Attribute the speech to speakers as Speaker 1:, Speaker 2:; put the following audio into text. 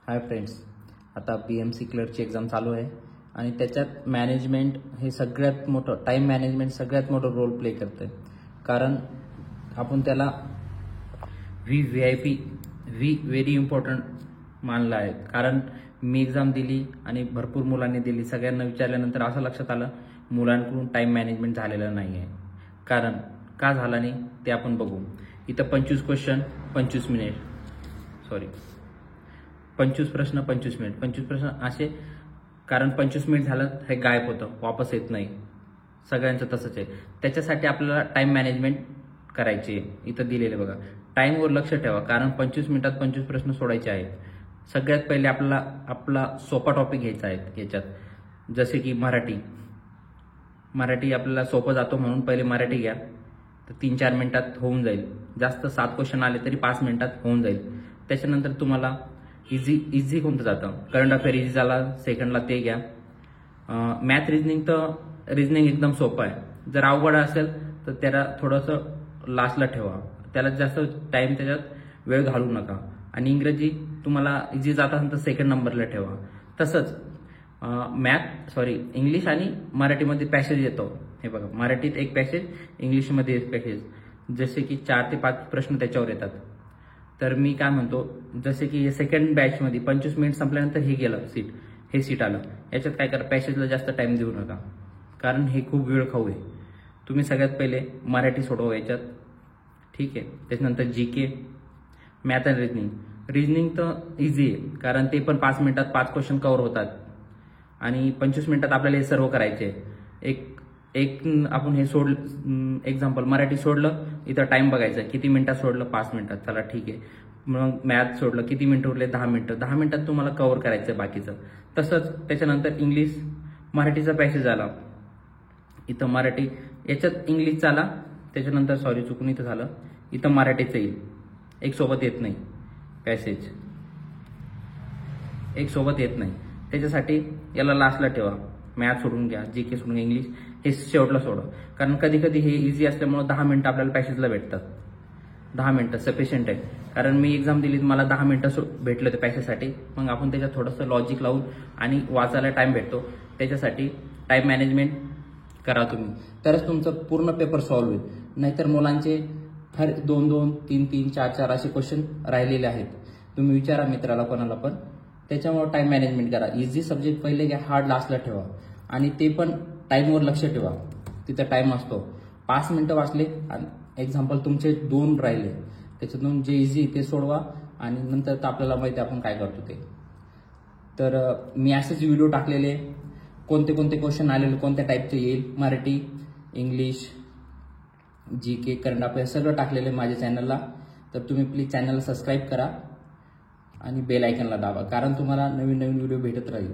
Speaker 1: Hi friends, आता BMC क्लर्कची exam चालू आहे आणि त्याच्यात मॅनेजमेंट हे सगळ्यात मोठं, टाईम मॅनेजमेंट सगळ्यात मोठं रोल प्ले करतं आहे. कारण आपण त्याला व्हेरी इम्पॉर्टंट मानलं आहे. कारण मी एक्झाम दिली आणि भरपूर मुलांनी दिली. सगळ्यांना विचारल्यानंतर असं लक्षात आलं मुलांकडून टाईम मॅनेजमेंट झालेलं नाही आहे. कारण का झालं नाही ते आपण बघू. इथं 25 क्वेश्चन 25 मिनिट, 25 प्रश्न 25 मिनिट. 25 प्रश्न असे, कारण 25 मिनिट झालं हे गायब होतं, वापस येत नाही. सगळ्यांचं तसंच आहे. त्याच्यासाठी आपल्याला टाईम मॅनेजमेंट करायची आहे. इथं दिलेले बघा, टाईमवर लक्ष ठेवा. कारण 25 मिनिटात 25 प्रश्न सोडायचे आहेत. सगळ्यात पहिले आपला सोपा टॉपिक घ्यायचा आहे याच्यात. जसे की मराठी आपल्याला सोपं जातो म्हणून पहिले मराठी घ्या. तर 3-4 मिनिटात होऊन जाईल. जास्त 7 क्वेश्चन आले तरी 5 मिनिटात होऊन जाईल. त्याच्यानंतर तुम्हाला इझी कोणतं जातं, करंट अफेअर इझी झाला, सेकंडला ते घ्या. मॅथ रिझनिंग एकदम सोपं आहे. जर अवघड असेल तर त्याला थोडंसं लास्टला ठेवा. त्याला जास्त टाइम त्याच्यात वेळ घालू नका. आणि इंग्रजी तुम्हाला इझी जात असेल तर सेकंड नंबरला ठेवा. तसंच इंग्लिश आणि मराठीमध्ये पॅसेज येतो. हे बघा, मराठीत एक पॅसेज, इंग्लिशमध्ये एक पॅसेज. जसे की 4 ते 5 प्रश्न त्याच्यावर येतात. तर मी काय म्हणतो, जसे की सेकंड बॅचमध्ये 25 मिनिट संपल्यानंतर हे सीट आलं. याच्यात काय करा, पॅसेजला जास्त टाइम देऊ नका. कारण हे खूप वेळ खाऊ आहे. तुम्ही सगळ्यात पहिले मराठी सोडवा याच्यात, ठीक आहे. त्याच्यानंतर GK, मॅथ आणि रिझनिंग तर इझी आहे. कारण ते पण 5 मिनिटात 5 क्वेश्चन कव्हर होतात. आणि 25 मिनिटात आपल्याला हे सर्व करायचे. एक आपण हे एक्झाम्पल मराठी सोडलं, इथं टाइम बघायचा किती मिनिटात सोडलं, 5 मिनिटात. चला ठीक आहे. मग मॅथ सोडलं, किती मिनिटं उरले, 10 मिनिटं. 10 मिनिटात तुम्हाला कव्हर करायचं बाकीचं. तसंच त्याच्यानंतर मराठीचा पॅसेज आला, इथं मराठी, याच्यात इंग्लिशचा आला. त्याच्यानंतर चुकून इथं झालं, इथं मराठीचं येईल. एक सोबत येत नाही पॅसेज, त्याच्यासाठी याला लास्टला ठेवा. मॅथ सोडून घ्या, GK सोडून घ्या, इंग्लिश हे शेवटला सोडा. कारण कधी कधी हे इझी असल्यामुळे 10 मिनिटं आपल्याला पॅसेजला भेटतात. 10 मिनिटं सफिशियंट आहे. कारण मी एक्झाम दिली, मला 10 मिनिटं भेटलं ते पॅसेजसाठी. मग आपण त्याच्यात थोडंसं लॉजिक लावून आणि वाचायला टाइम भेटतो. त्याच्यासाठी टाइम मॅनेजमेंट करा तुम्ही, तरच तुमचं पूर्ण पेपर सॉल्व्ह होईल. नाहीतर मुलांचे हर 2-2, 3-3, 4-4 असे क्वेश्चन राहिलेले आहेत. तुम्ही विचारा मित्राला कोणाला पण. त्याच्यामुळे टाइम मॅनेजमेंट करा. इझी सब्जेक्ट पहिले घ्या, हार्ड लास्टला ठेवा. आणि ते पण टाईमवर लक्ष ठेवा. तिथं टाइम असतो. 5 मिनिटं वाचले, एक्झाम्पल तुमचे 2 राहिले, त्याच्यातून जे इझी ते सोडवा. आणि नंतर तर आपल्याला माहिती आहे आपण काय करतो ते. तर मी असेच व्हिडिओ टाकलेले, कोणते क्वेश्चन आलेले, कोणत्या टाईपचे येईल, Marathi, English, GK, current affair सगळं टाकलेलं आहे माझ्या चॅनलला. तर तुम्ही प्लीज चॅनलला सबस्क्राईब करा आणि बेल आयकनला दाबा. कारण तुम्हाला नवीन व्हिडिओ भेटत राहील.